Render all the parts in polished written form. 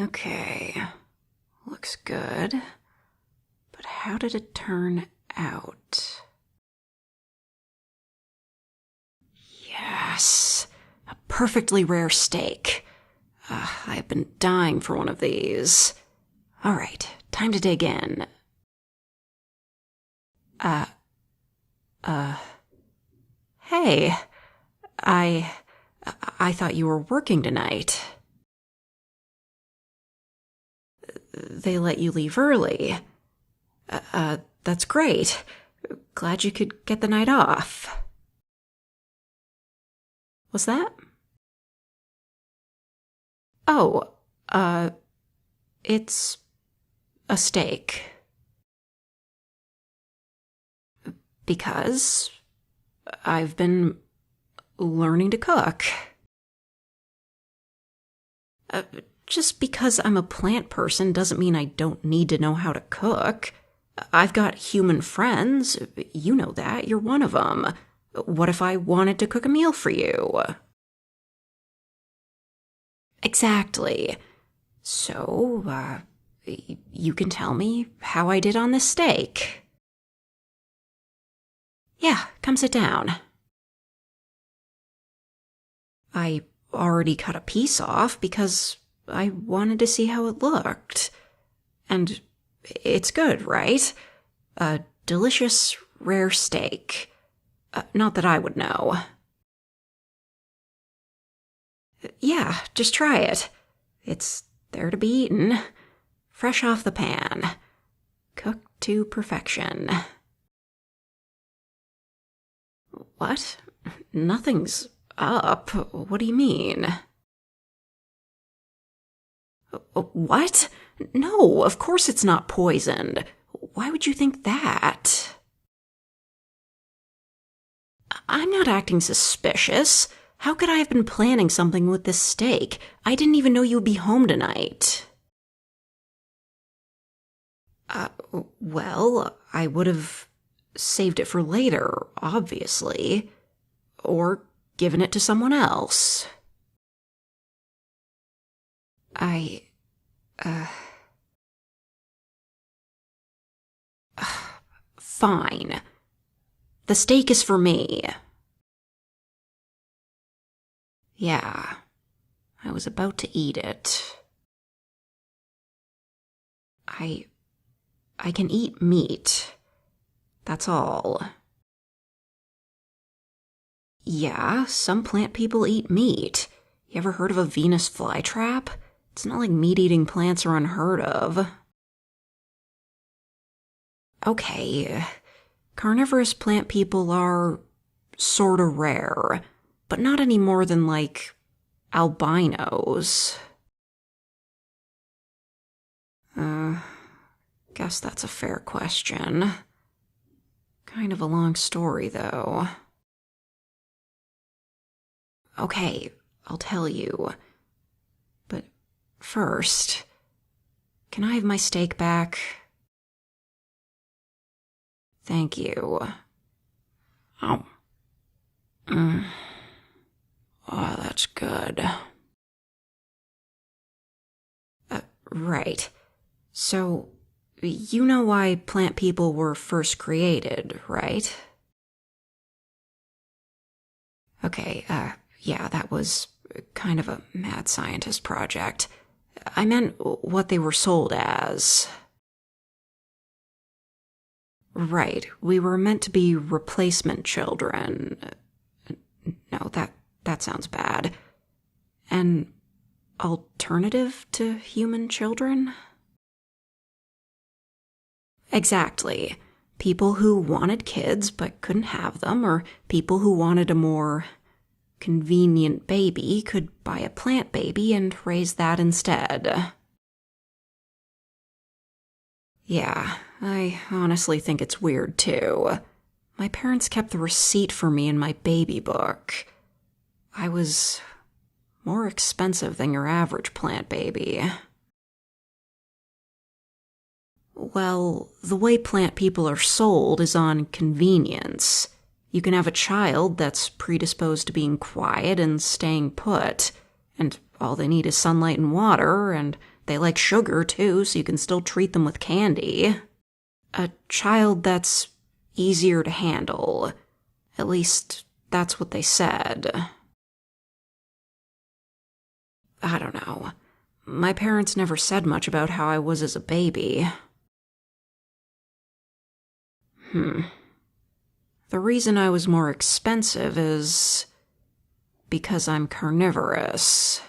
Okay, looks good. But how did it turn out? Yes, a perfectly rare steak. I've been dying for one of these. All right, time to dig in. Hey, I thought you were working tonight. They let you leave early. That's great. Glad you could get the night off. What's that? Oh, it's a steak. Because I've been learning to cook. Just because I'm a plant person doesn't mean I don't need to know how to cook. I've got human friends. You know that. You're one of them. What if I wanted to cook a meal for you? Exactly. So, you can tell me how I did on this steak. Yeah, come sit down. I already cut a piece off because I wanted to see how it looked. And it's good, right? A delicious, rare steak. Not that I would know. Yeah, just try it. It's there to be eaten. Fresh off the pan. Cooked to perfection. What? Nothing's up. What do you mean? What? No, of course it's not poisoned. Why would you think that? I'm not acting suspicious. How could I have been planning something with this steak? I didn't even know you would be home tonight. Well, I would have saved it for later, obviously. Or given it to someone else. Fine. The steak is for me. Yeah, I was about to eat it. I can eat meat. That's all. Yeah, some plant people eat meat. You ever heard of a Venus flytrap? It's not like meat-eating plants are unheard of. Okay, carnivorous plant people are sorta rare, but not any more than, like, albinos. Guess that's a fair question. Kind of a long story, though. Okay, I'll tell you. But first, can I have my steak back? Thank you. Oh. Oh, that's good. Right. So, you know why plant people were first created, right? Okay, yeah, that was kind of a mad scientist project. I meant what they were sold as. Right, we were meant to be replacement children. No, that sounds bad. An alternative to human children? Exactly. People who wanted kids but couldn't have them, or people who wanted a more convenient baby could buy a plant baby and raise that instead. Yeah, I honestly think it's weird too. My parents kept the receipt for me in my baby book. I was more expensive than your average plant baby. Well, the way plant people are sold is on convenience. You can have a child that's predisposed to being quiet and staying put, and all they need is sunlight and water, and they like sugar too, so you can still treat them with candy. A child that's easier to handle. At least, that's what they said. I don't know. My parents never said much about how I was as a baby. The reason I was more expensive is because I'm carnivorous.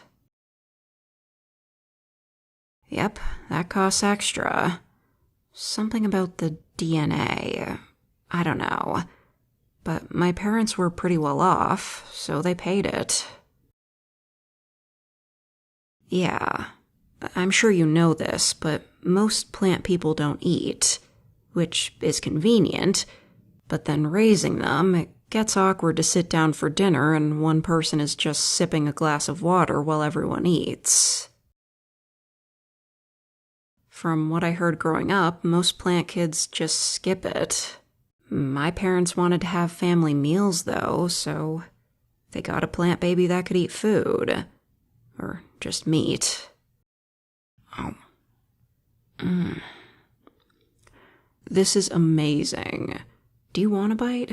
Yep, that costs extra. Something about the DNA. I don't know. But my parents were pretty well off, so they paid it. Yeah, I'm sure you know this, but most plant people don't eat, which is convenient, but then raising them, it gets awkward to sit down for dinner and one person is just sipping a glass of water while everyone eats. From what I heard growing up, most plant kids just skip it. My parents wanted to have family meals, though, so they got a plant baby that could eat food. Or just meat. Oh. This is amazing. Do you want a bite?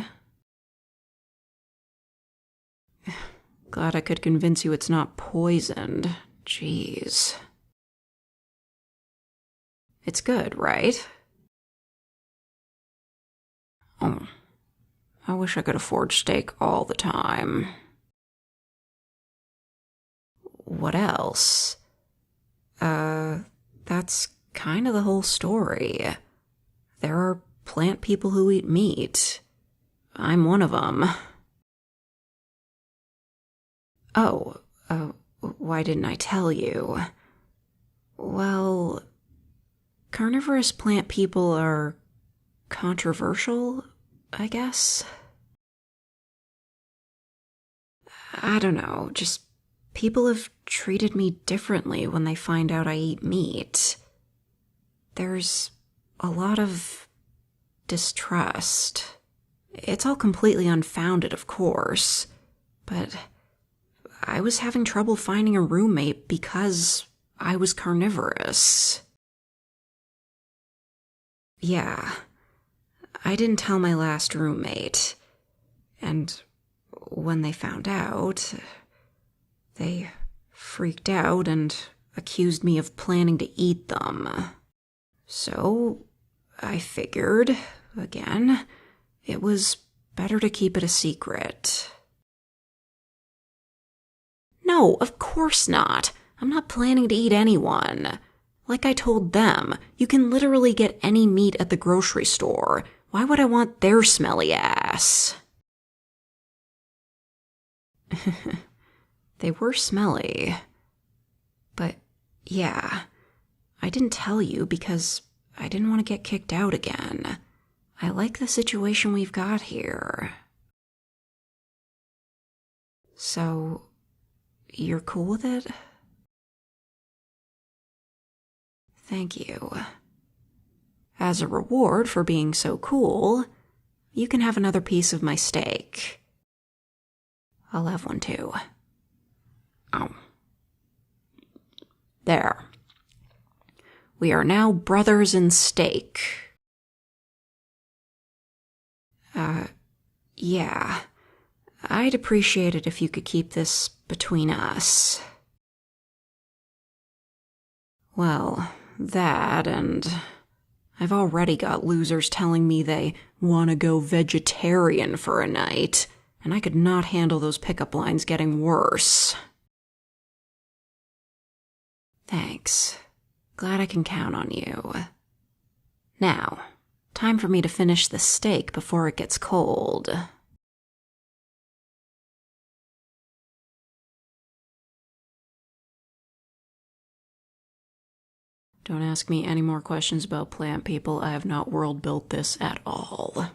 Glad I could convince you it's not poisoned. Jeez. It's good, right? Oh. I wish I could afford steak all the time. What else? That's kind of the whole story. There are plant people who eat meat. I'm one of them. Oh, why didn't I tell you? Well, carnivorous plant people are controversial, I guess? I don't know, just people have treated me differently when they find out I eat meat. There's a lot of distrust. It's all completely unfounded, of course, but I was having trouble finding a roommate because I was carnivorous. Yeah, I didn't tell my last roommate, and when they found out, they freaked out and accused me of planning to eat them. So, I figured, again, it was better to keep it a secret. No, of course not. I'm not planning to eat anyone. Like I told them, you can literally get any meat at the grocery store. Why would I want their smelly ass? They were smelly. But, yeah, I didn't tell you because I didn't want to get kicked out again. I like the situation we've got here. So, you're cool with it? Thank you. As a reward for being so cool, you can have another piece of my steak. I'll have one too. Oh. There. We are now brothers in steak. Yeah. I'd appreciate it if you could keep this between us. Well, that and I've already got losers telling me they want to go vegetarian for a night, and I could not handle those pickup lines getting worse. Thanks. Glad I can count on you. Now, time for me to finish the steak before it gets cold. Don't ask me any more questions about plant people. I have not world built this at all.